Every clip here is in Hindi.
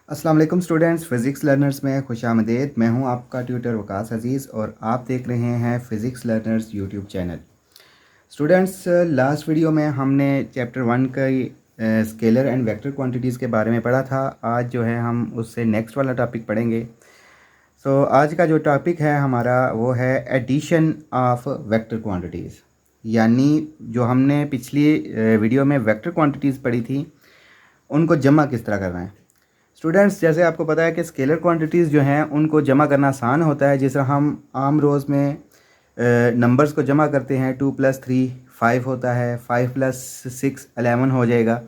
अस्सलाम वालेकुम स्टूडेंट्स, फ़िज़िक्स लर्नर्स में खुशामदीद। मैं हूं आपका ट्यूटर वकास अज़ीज़ और आप देख रहे हैं physics learners YouTube channel. Students, last video में हमने चैप्टर 1 का स्केलर एंड वेक्टर क्वांटिटीज़ के बारे में पढ़ा था। आज जो है हम उससे नेक्स्ट वाला टॉपिक पढ़ेंगे। आज का जो टॉपिक है हमारा वो है एडिशन ऑफ वेक्टर क्वांटिटीज़, यानी जो हमने पिछली वीडियो में वेक्टर क्वांटिटीज़ पढ़ी थी उनको जमा किस तरह करना है। स्टूडेंट्स, जैसे आपको पता है कि स्केलर क्वांटिटीज़ जो हैं उनको जमा करना आसान होता है। जिस तरह हम आम रोज़ में नंबर्स को जमा करते हैं, 2 + 3 5 होता है, 5 + 6 11 हो जाएगा।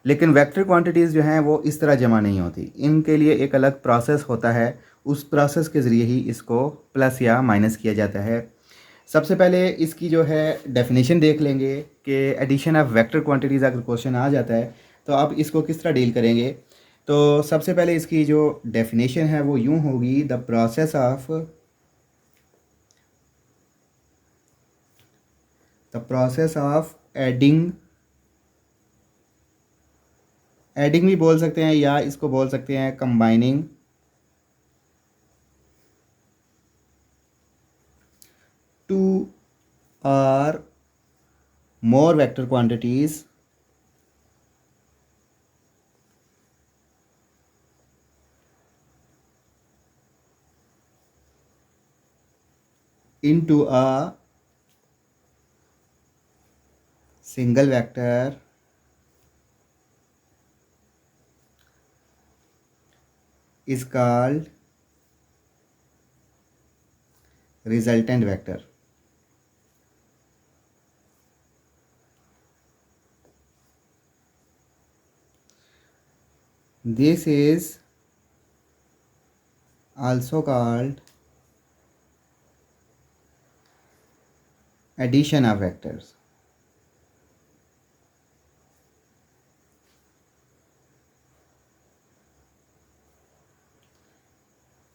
लेकिन वेक्टर क्वांटिटीज़ जो हैं वो इस तरह जमा नहीं होती। इनके लिए एक अलग प्रोसेस होता है, उस प्रोसेस के ज़रिए ही इसको प्लस या माइनस किया जाता है। सबसे पहले इसकी जो है डेफिनेशन देख लेंगे कि एडिशन ऑफ वेक्टर क्वांटिटीज़ अगर क्वेश्चन आ जाता है तो आप इसको किस तरह डील करेंगे। तो सबसे पहले इसकी जो डेफिनेशन है वो यूं होगी, the process of adding. Adding भी बोल सकते हैं या इसको बोल सकते हैं combining two or more vector quantities into a single vector is called resultant vector. This is also called addition of vectors.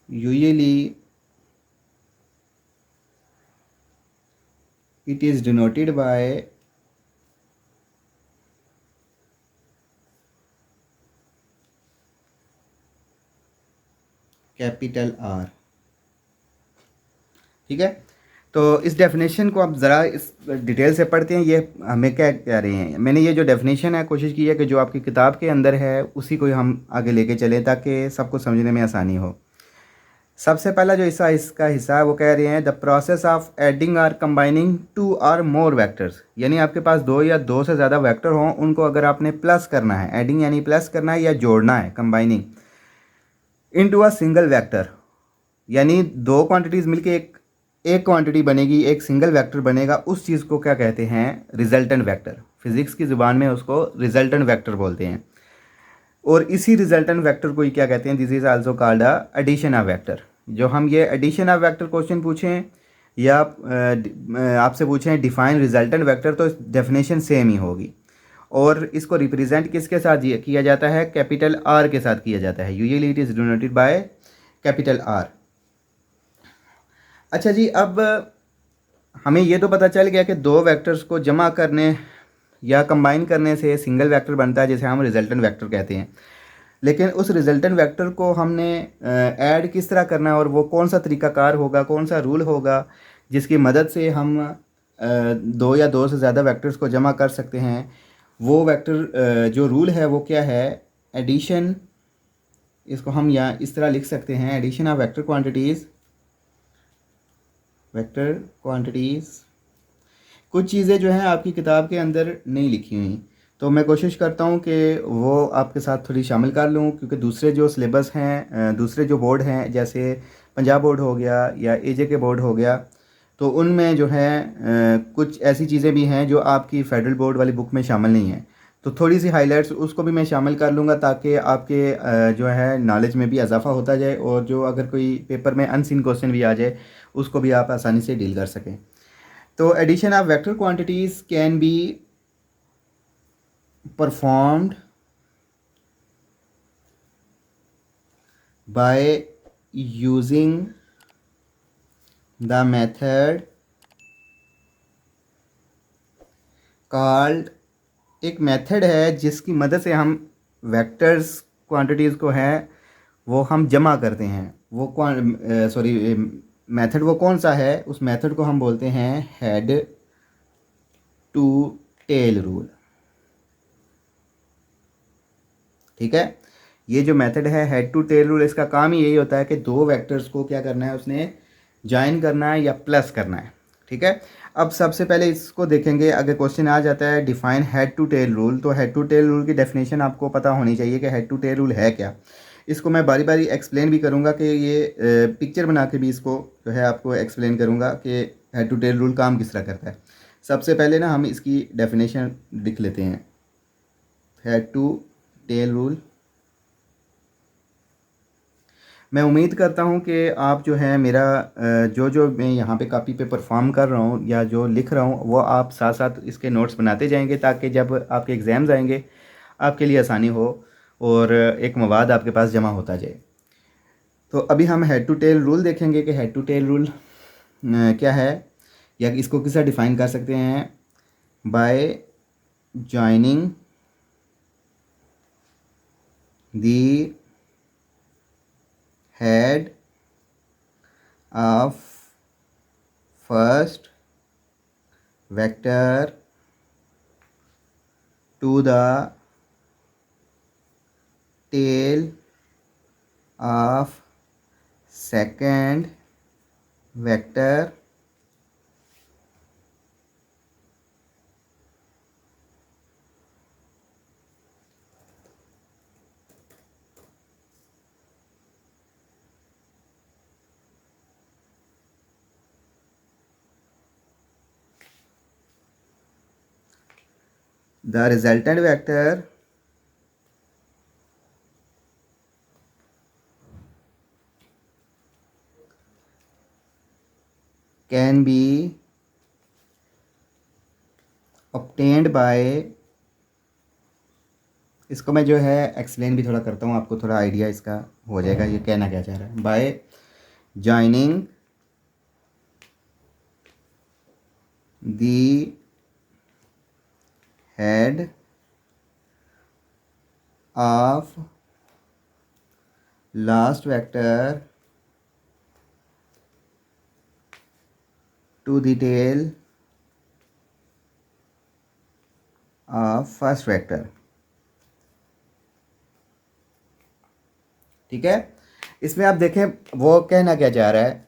Usually it is denoted by capital R. ठीक है, तो इस डेफिनेशन को आप ज़रा इस डिटेल से पढ़ते हैं। ये हमें क्या कह रहे हैं। मैंने ये जो डेफिनेशन है कोशिश की है कि जो आपकी किताब के अंदर है उसी को हम आगे लेके चलें ताकि सबको समझने में आसानी हो। सबसे पहला जो हिस्सा इसका हिस्सा है वो कह रहे हैं द प्रोसेस ऑफ एडिंग और combining two or more vectors, यानी आपके पास दो या दो से ज़्यादा वेक्टर हों, उनको अगर आपने प्लस करना है, एडिंग यानी प्लस करना है या जोड़ना है, combining into a single vector, यानी दो क्वांटिटीज़ मिलके एक क्वांटिटी बनेगी, एक सिंगल वेक्टर बनेगा। उस चीज़ को क्या कहते हैं? Resultant vector. फिज़िक्स की ज़ुबान में उसको रिजल्टेंट वेक्टर बोलते हैं। और इसी रिजल्टेंट वेक्टर को ही क्या कहते हैं? This is also called a addition of vector. जो हम ये एडिशन ऑफ वेक्टर क्वेश्चन पूछें या आपसे पूछें डिफाइन रिजल्टेंट वेक्टर, तो डेफिनेशन सेम ही होगी। और इसको रिप्रेजेंट किसके साथ किया जाता है? कैपिटल आर के साथ किया जाता है। Usually it is denoted by capital R. अच्छा जी, अब हमें ये तो पता चल गया कि दो वेक्टर्स को जमा करने या कंबाइन करने से सिंगल वेक्टर बनता है, जिसे हम रिजल्टेंट वेक्टर कहते हैं। लेकिन उस रिजल्टेंट वेक्टर को हमने ऐड किस तरह करना है और वो कौन सा तरीक़ाकार होगा, कौन सा रूल होगा जिसकी मदद से हम दो या दो से ज़्यादा वेक्टर्स को जमा कर सकते हैं। वो वेक्टर जो रूल है वो क्या है? एडिशन। इसको हम यहाँ इस तरह लिख सकते हैं, एडिशन ऑफ वेक्टर क्वांटिटीज़। कुछ चीज़ें जो हैं आपकी किताब के अंदर नहीं लिखी हुई, तो मैं कोशिश करता हूँ कि वो आपके साथ थोड़ी शामिल कर लूँ, क्योंकि दूसरे जो सिलेबस हैं, दूसरे जो बोर्ड हैं, जैसे पंजाब बोर्ड हो गया या एजे के बोर्ड हो गया, तो उनमें जो है कुछ ऐसी चीज़ें भी हैं जो आपकी फेडरल बोर्ड वाली बुक में शामिल नहीं हैं। तो थोड़ी सी हाइलाइट्स उसको भी मैं शामिल कर लूँगा ताकि आपके जो है नॉलेज में भी इजाफा होता जाए, और जो अगर कोई पेपर में अनसीन क्वेश्चन भी आ जाए उसको भी आप आसानी से डील कर सकें। तो addition of vector quantities can be performed by using the method called, एक मेथड है जिसकी मदद से हम वेक्टर्स क्वांटिटीज़ को हैं वो हम जमा करते हैं, वो मेथड वो कौन सा है, उस मेथड को हम बोलते हैं हेड टू टेल रूल। ठीक है, ये जो मेथड है हेड टू टेल रूल, इसका काम ही यही होता है कि दो वेक्टर्स को क्या करना है, उसने ज्वाइन करना है या प्लस करना है। ठीक है, अब सबसे पहले इसको देखेंगे। अगर क्वेश्चन आ जाता है define head to tail rule, तो हेड टू टेल रूल की डेफिनेशन आपको पता होनी चाहिए कि हेड टू टेल रूल है क्या। इसको मैं बारी बारी एक्सप्लेन भी करूँगा कि ये पिक्चर बना के भी इसको जो है आपको एक्सप्लेन करूँगा कि हेड टू टेल रूल काम किस तरह करता है। सबसे पहले ना हम इसकी डेफिनेशन लिख लेते हैं। हेड टू टेल रूल, मैं उम्मीद करता हूँ कि आप जो है मेरा जो जो मैं यहाँ पे कॉपी पे परफॉर्म कर रहा हूँ या जो लिख रहा हूँ वो आप साथ साथ इसके नोट्स बनाते जाएंगे, ताकि जब आपके एग्ज़ाम्स आएंगे आपके लिए आसानी हो और एक मवाद आपके पास जमा होता जाए। तो अभी हम हेड टू टेल रूल देखेंगे कि हेड टू टेल रूल क्या है, या इसको किस तरह डिफ़ाइन कर सकते हैं। Bye joining the head of first vector to the tail of second vector the resultant vector can be obtained by, इसको मैं जो है एक्सप्लेन भी थोड़ा करता हूँ, आपको थोड़ा आइडिया इसका हो जाएगा ये कहना क्या चाह रहा है। Bye joining the head of last vector to the tail of first vector। ठीक है, इसमें आप देखें वो कहना क्या चाह रहा है।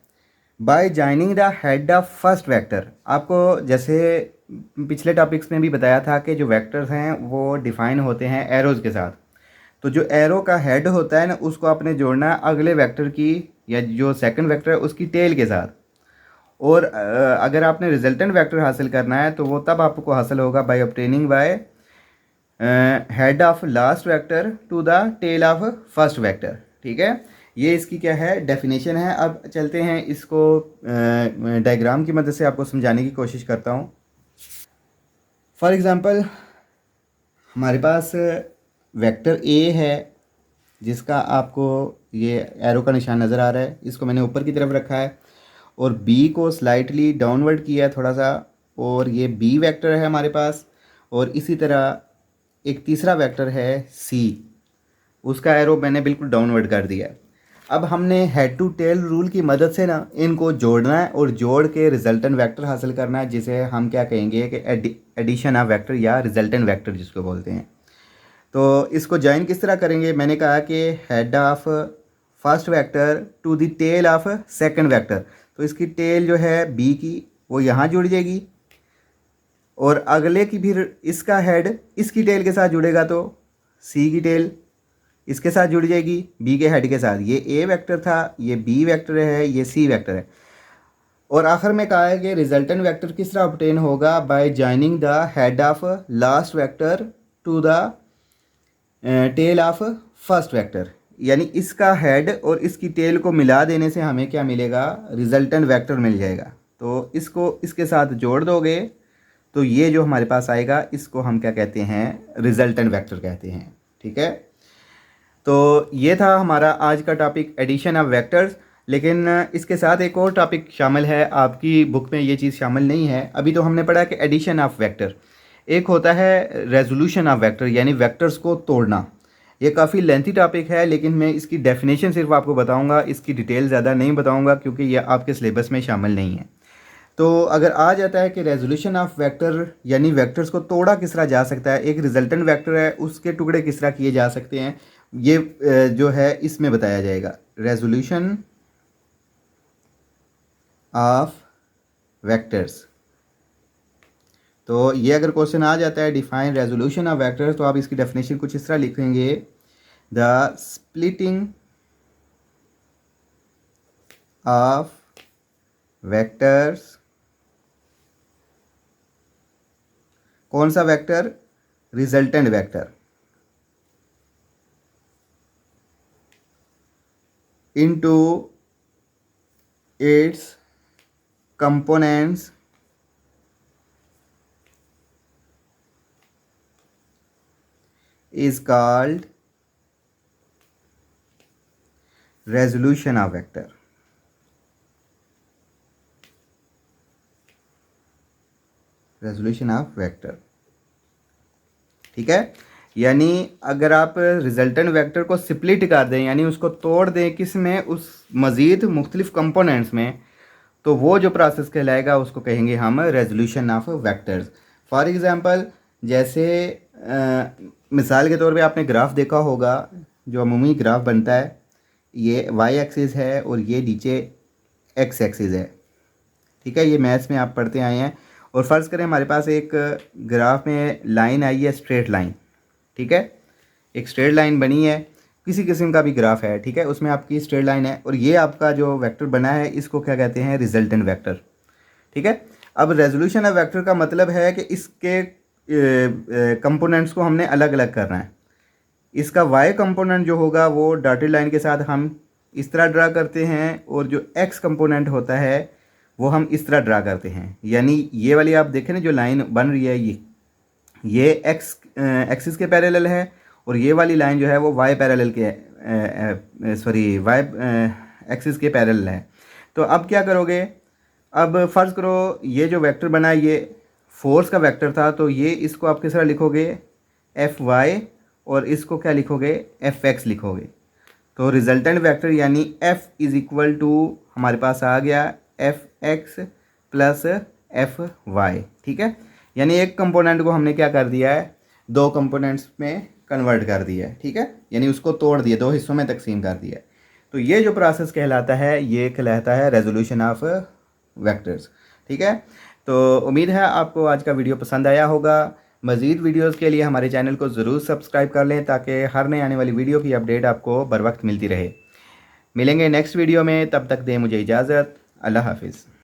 Bye joining the head of first vector, आपको जैसे पिछले टॉपिक्स में भी बताया था कि जो वेक्टर्स हैं वो डिफाइन होते हैं एरोज़ के साथ। तो जो एरो का हेड होता है ना, उसको आपने जोड़ना है अगले वेक्टर की या जो सेकंड वेक्टर है उसकी टेल के साथ। और अगर आपने रिजल्टेंट वेक्टर हासिल करना है तो वो तब आपको हासिल होगा by obtaining by head of last vector to the tail of first vector. ठीक है, ये इसकी क्या है डेफिनेशन है। अब चलते हैं इसको डायग्राम की मदद से आपको समझाने की कोशिश करता हूँ। फॉर एग्ज़ाम्पल हमारे पास वेक्टर ए है जिसका आपको ये एरो का निशान नज़र आ रहा है, इसको मैंने ऊपर की तरफ रखा है और बी को स्लाइटली डाउनवर्ड किया है थोड़ा सा, और ये बी वेक्टर है हमारे पास। और इसी तरह एक तीसरा वेक्टर है सी, उसका एरो मैंने बिल्कुल डाउनवर्ड कर दिया है। अब हमने हेड टू टेल रूल की मदद से ना इनको जोड़ना है और जोड़ के रिजल्टेंट वेक्टर हासिल करना है, जिसे हम क्या कहेंगे कि एडिशन ऑफ वेक्टर या रिजल्टेंट वेक्टर जिसको बोलते हैं। तो इसको ज्वाइन किस तरह करेंगे, मैंने कहा कि head of first vector to the tail of second vector, तो इसकी टेल जो है बी की वो यहाँ जुड़ जाएगी और अगले की फिर इसका हेड इसकी टेल के साथ जुड़ेगा तो सी की टेल इसके साथ जुड़ जाएगी बी के हेड के साथ। ये ए वेक्टर था, ये बी वेक्टर है, ये सी वेक्टर है। और आखिर में कहा है कि रिजल्टेंट वेक्टर किस तरह ऑब्टेन होगा, by joining the head of last vector to the tail of first vector, यानी इसका हेड और इसकी टेल को मिला देने से हमें क्या मिलेगा, रिजल्टेंट वेक्टर मिल जाएगा। तो इसको इसके साथ जोड़ दोगे तो ये जो हमारे पास आएगा इसको हम क्या कहते हैं, रिजल्टेंट वेक्टर कहते हैं। ठीक है, तो ये था हमारा आज का टॉपिक एडिशन ऑफ वेक्टर्स। लेकिन इसके साथ एक और टॉपिक शामिल है, आपकी बुक में ये चीज़ शामिल नहीं है। अभी तो हमने पढ़ा कि एडिशन ऑफ वेक्टर, एक होता है रेजोल्यूशन ऑफ वेक्टर यानी वेक्टर्स को तोड़ना। ये काफ़ी लेंथी टॉपिक है, लेकिन मैं इसकी डेफिनेशन सिर्फ आपको बताऊंगा, इसकी डिटेल ज़्यादा नहीं बताऊंगा क्योंकि ये आपके सिलेबस में शामिल नहीं है। तो अगर आ जाता है कि रेजोल्यूशन ऑफ वेक्टर, यानी वेक्टर्स को तोड़ा किस तरह जा सकता है, एक रिजल्टेंट वेक्टर है उसके टुकड़े किस तरह किए जा सकते हैं, ये जो है इसमें बताया जाएगा। रेजोल्यूशन ऑफ वेक्टर्स, तो ये अगर क्वेश्चन आ जाता है डिफाइन रेजोल्यूशन ऑफ वेक्टर्स, तो आप इसकी डेफिनेशन कुछ इस तरह लिखेंगे, द स्प्लिटिंग ऑफ वेक्टर्स, कौन सा vector, resultant vector, into its components is called resolution of vector। Resolution of vector, ठीक है। यानी अगर आप रिजल्टेंट वेक्टर को स्प्लिट कर दें, यानी उसको तोड़ दें किस में, उस मज़ीद मुख्तलिफ कंपोनेंट्स में, तो वो जो प्रोसेस कहलाएगा उसको कहेंगे हम resolution of vectors. For example, जैसे मिसाल के तौर पे आपने ग्राफ देखा होगा, जो अमूमी ग्राफ बनता है, ये वाई एक्सिस है और ये नीचे एक्स एक्सिस है, ठीक है। ये मैथ्स में आप पढ़ते आए हैं। और फ़र्ज़ करें हमारे पास एक ग्राफ में लाइन आई है, स्ट्रेट लाइन, ठीक है, एक स्ट्रेट लाइन बनी है, किसी किस्म का भी ग्राफ है, ठीक है, उसमें आपकी स्ट्रेट लाइन है और ये आपका जो वेक्टर बना है इसको क्या कहते हैं, रिजल्टेंट वेक्टर, ठीक है। अब रेजोल्यूशन ऑफ वेक्टर का मतलब है कि इसके कंपोनेंट्स को हमने अलग अलग करना है। इसका वाई कंपोनेंट जो होगा वो डॉटेड लाइन के साथ हम इस तरह ड्रा करते हैं, और जो एक्स कंपोनेंट होता है वो हम इस तरह ड्रा करते हैं। यानी ये वाली आप देखें ना जो लाइन बन रही है, ये एक्स एक्सिस के पैरेलल है, और ये वाली लाइन जो है वो वाई पैरेलल के सॉरी वाई एक्सिस के पैरेलल है। तो अब क्या करोगे, अब फ़र्ज़ करो ये जो वेक्टर बना है ये फोर्स का वेक्टर था, तो ये इसको आप किस तरह लिखोगे, एफ वाई, और इसको क्या लिखोगे, एफ एक्स लिखोगे। तो रिजल्टेंट वेक्टर यानी एफ इज़ इक्वल टू हमारे पास आ गया F X plus F Y, ठीक है। यानी एक कंपोनेंट को हमने क्या कर दिया है, दो कंपोनेंट्स में कन्वर्ट कर दिया है, ठीक है, यानी उसको तोड़ दिया, दो हिस्सों में तकसीम कर दिया है। तो ये जो प्रोसेस कहलाता है ये कहलाता है रेजोल्यूशन ऑफ वेक्टर्स, ठीक है। तो उम्मीद है आपको आज का वीडियो पसंद आया होगा। मज़ीद वीडियोस के लिए हमारे चैनल को ज़रूर सब्सक्राइब कर लें ताकि हर नए आने वाली वीडियो की अपडेट आपको बर वक्त मिलती रहे। मिलेंगे नेक्स्ट वीडियो में, तब तक दें मुझे इजाज़त। अल्लाह हाफिज़।